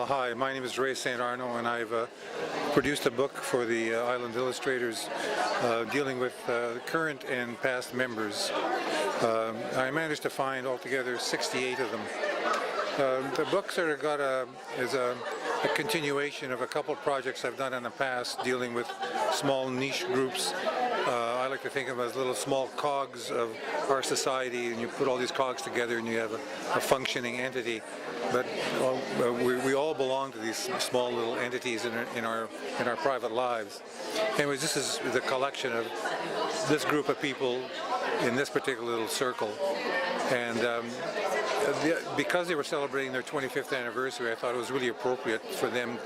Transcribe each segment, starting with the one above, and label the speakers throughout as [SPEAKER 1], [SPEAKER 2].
[SPEAKER 1] Hi, my name is Ray St. Arno, and I've produced a book for the Island Illustrators dealing with current and past members. I managed to find altogether 68 of them. The book sort of is a continuation of a couple of projects I've done in the past dealing with small niche groups. I like to think of them as little small cogs of our society, and you put all these cogs together and you have a functioning entity. But we all belong to these small little entities in our private lives. Anyways, this is the collection of this group of people in this particular little circle. And because they were celebrating their 25th anniversary, I thought it was really appropriate for them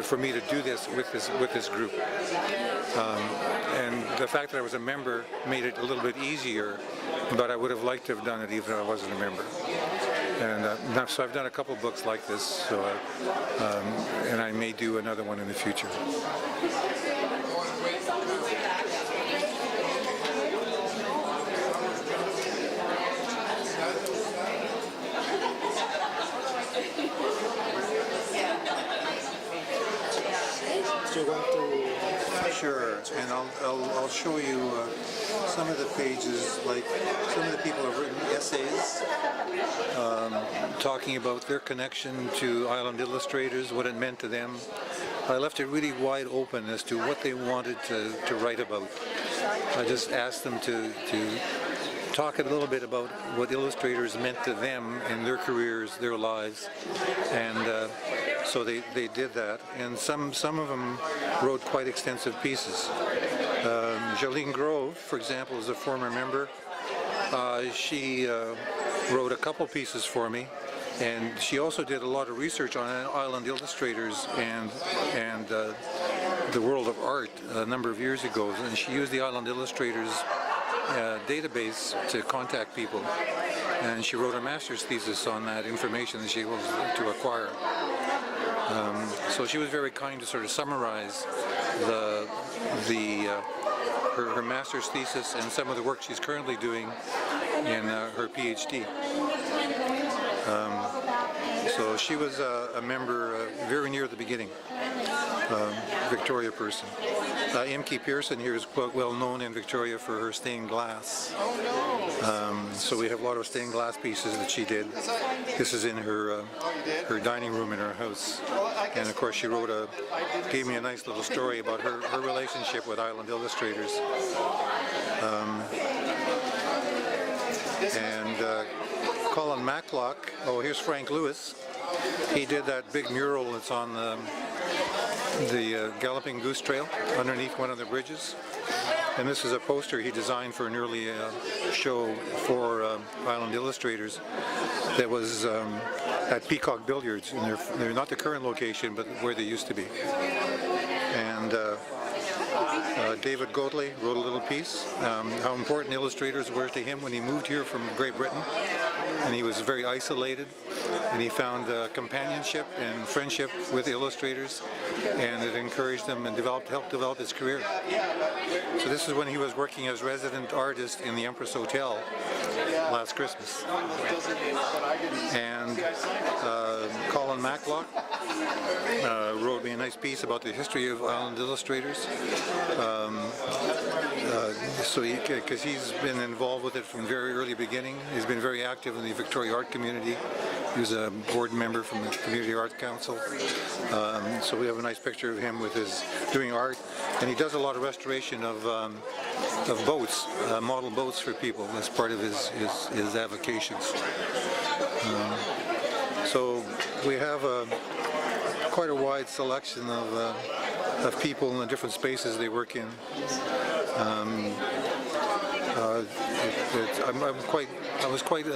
[SPEAKER 1] for me to do this with this group. And the fact that I was a member made it a little bit easier, but I would have liked to have done it even if I wasn't a member. And so I've done a couple of books like this, so and I may do another one in the future. Sure, and I'll show you some of the pages, like some of the people have written essays talking about their connection to Island Illustrators, what it meant to them. I left it really wide open as to what they wanted to write about. I just asked them to talk a little bit about what illustrators meant to them in their careers, their lives, and so they did that. And some of them wrote quite extensive pieces. Jolene Grove, for example, is a former member. She wrote a couple pieces for me, and she also did a lot of research on Island Illustrators and the world of art a number of years ago, and she used the Island Illustrators database to contact people, and she wrote a master's thesis on that information that she was to acquire. So she was very kind to sort of summarize her master's thesis and some of the work she's currently doing in her PhD. So she was a member very near the beginning, Victoria person. M.K. Pearson here is quite well known in Victoria for her stained glass. So we have a lot of stained glass pieces that she did. This is in her dining room in her house. And of course she gave me a nice little story about her relationship with Island Illustrators. Colin Matlock, here's Frank Lewis. He did that big mural that's on the Galloping Goose Trail underneath one of the bridges. And this is a poster he designed for an early show for Island Illustrators that was at Peacock Billiards. And they're not the current location, but where they used to be. And David Goatley wrote a little piece, how important illustrators were to him when he moved here from Great Britain. And he was very isolated, and he found companionship and friendship with illustrators, and it encouraged him and helped develop his career. So this is when he was working as resident artist in the Empress Hotel last Christmas. And Colin Matlock wrote me a nice piece about the history of Island Illustrators. Because he's been involved with it from very early beginning. He's been very active in the Victoria art community. He was a board member from the Community Art Council. So we have a nice picture of him with his doing art, and he does a lot of restoration of boats, model boats for people as part of his avocations. So we have quite a wide selection of people in the different spaces they work in. I was quite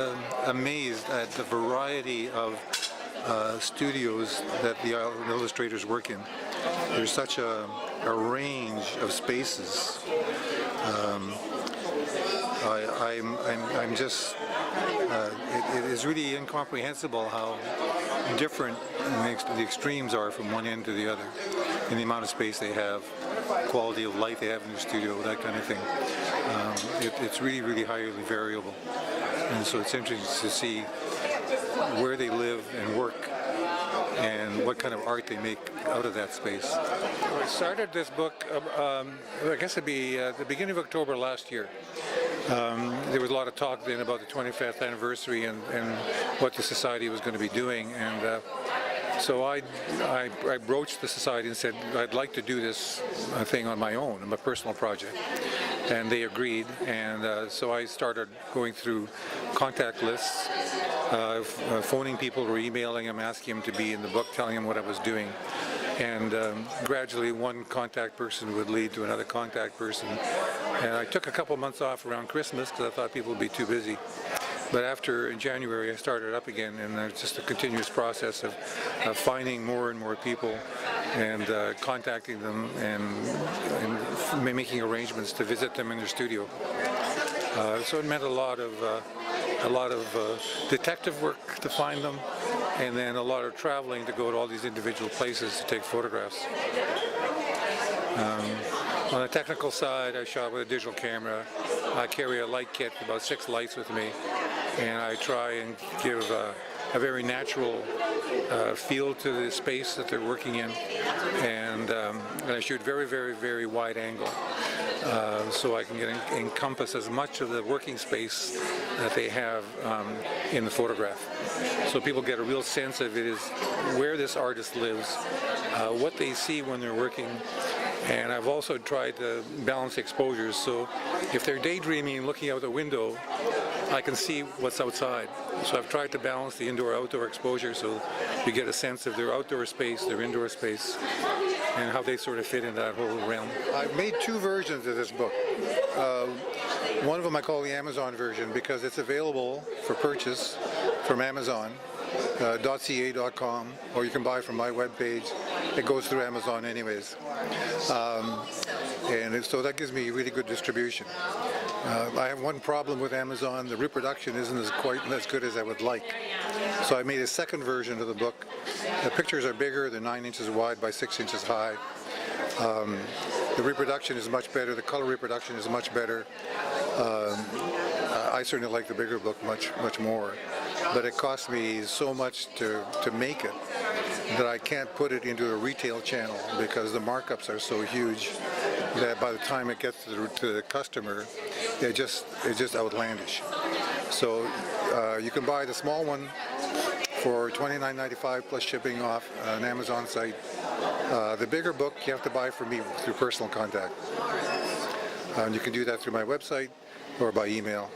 [SPEAKER 1] amazed at the variety of studios that the Island Illustrators work in. There's such a range of spaces. It is really incomprehensible how different the extremes are from one end to the other in the amount of space they have, quality of light they have in their studio, that kind of thing. It's really, really highly variable. And so it's interesting to see where they live and work and what kind of art they make out of that space. I started this book, I guess it'd be the beginning of October last year. There was a lot of talk then about the 25th anniversary and what the Society was going to be doing, and so I broached the Society and said I'd like to do this thing on my own, a personal project, and they agreed, and so I started going through contact lists, phoning people or emailing them, asking them to be in the book, telling them what I was doing. And gradually one contact person would lead to another contact person. And I took a couple months off around Christmas because I thought people would be too busy. But after, in January, I started up again, and it's just a continuous process of finding more and more people and contacting them and making arrangements to visit them in their studio. So it meant a lot of detective work to find them, and then a lot of traveling to go to all these individual places to take photographs. On the technical side, I shot with a digital camera. I carry a light kit, about 6 lights with me, and I try and give a very natural feel to the space that they're working in, and I shoot very, very, very wide angle, so I can encompass as much of the working space that they have in the photograph. So people get a real sense of it is where this artist lives, what they see when they're working. And I've also tried to balance exposures, so if they're daydreaming and looking out the window, I can see what's outside. So I've tried to balance the indoor-outdoor exposure so you get a sense of their outdoor space, their indoor space, and how they sort of fit in that whole realm. I've made 2 versions of this book. One of them I call the Amazon version because it's available for purchase from Amazon. .ca.com, or you can buy from my webpage. It goes through Amazon anyways. So that gives me really good distribution. I have one problem with Amazon: the reproduction isn't quite as good as I would like. So I made a second version of the book. The pictures are bigger, they're 9 inches wide by 6 inches high. The reproduction is much better, the color reproduction is much better. I certainly like the bigger book much more, but it cost me so much to make it that I can't put it into a retail channel because the markups are so huge that by the time it gets to the customer, it's just outlandish. So you can buy the small one for $29.95 plus shipping off an Amazon site. The bigger book you have to buy from me through personal contact. And you can do that through my website or by email.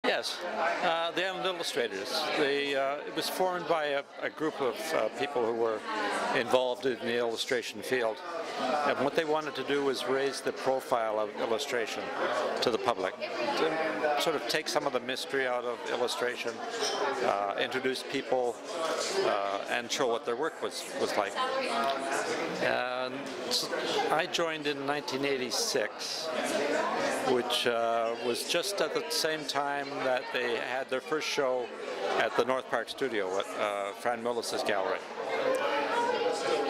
[SPEAKER 2] Yes, the Island Illustrators. It was formed by a group of people who were involved in the illustration field. And what they wanted to do was raise the profile of illustration to the public, to sort of take some of the mystery out of illustration, introduce people, and show what their work was like. And I joined in 1986, which was just at the same time that they had their first show at the North Park studio at Fran Mullis's gallery.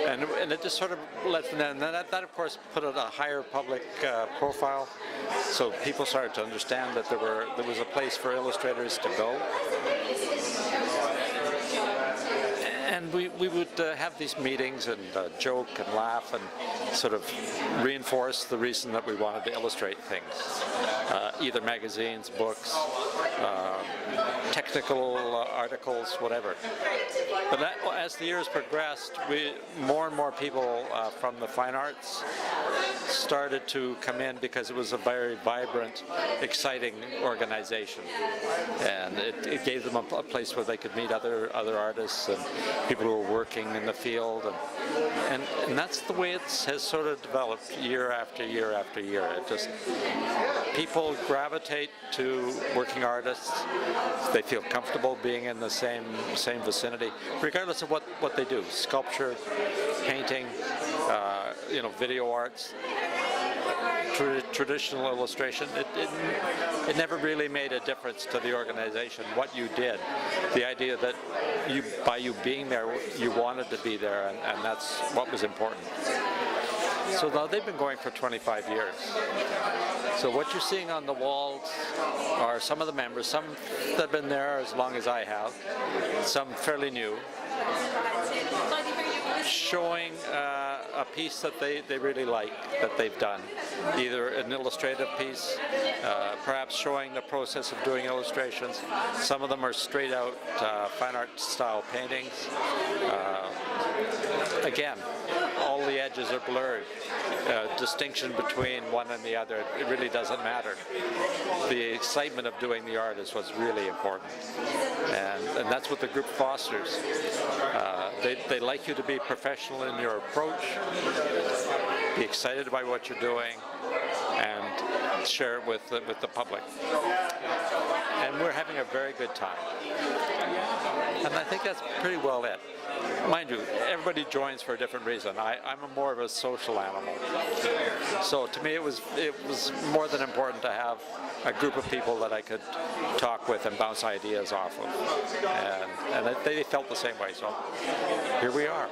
[SPEAKER 2] And it just sort of led from that. And that of course put out a higher public profile, so people started to understand that there was a place for illustrators to go. And we would have these meetings and joke and laugh and sort of reinforce the reason that we wanted to illustrate things, either magazines, books, technical articles, whatever. But as the years progressed, more and more people from the fine arts started to come in because it was a very vibrant, exciting organization, and it gave them a place where they could meet other artists and people who were working in the field, and that's the way it has sort of developed year after year after year. It just, people gravitate to working artists. They feel comfortable being in the same vicinity, regardless of what they do: sculpture, painting, video arts, traditional illustration. It never really made a difference to the organization what you did. The idea that by you being there, you wanted to be there, and that's what was important. So now they've been going for 25 years. So what you're seeing on the walls are some of the members, some that have been there as long as I have, some fairly new, showing a piece that they really like, that they've done, either an illustrative piece, perhaps showing the process of doing illustrations. Some of them are straight out fine art style paintings. Again, all the edges are blurred. Distinction between one and the other, it really doesn't matter. The excitement of doing the art is what's really important, and that's what the group fosters. They like you to be professional in your approach, be excited by what you're doing, and share it with the public. And we're having a very good time. And I think that's pretty well it. Mind you, everybody joins for a different reason. I'm more of a social animal. So to me it was more than important to have a group of people that I could talk with and bounce ideas off of. And they felt the same way, so here we are.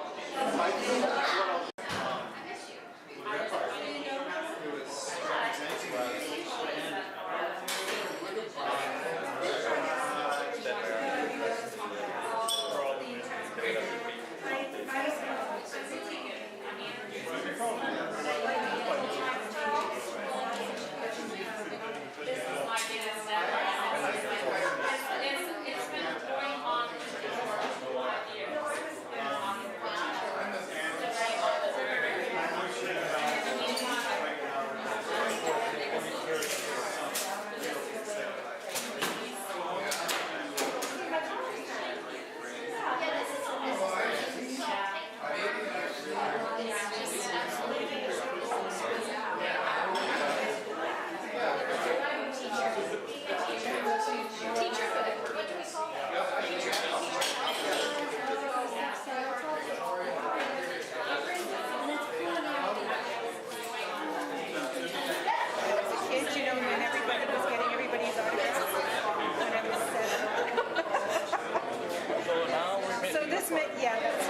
[SPEAKER 3] Yeah,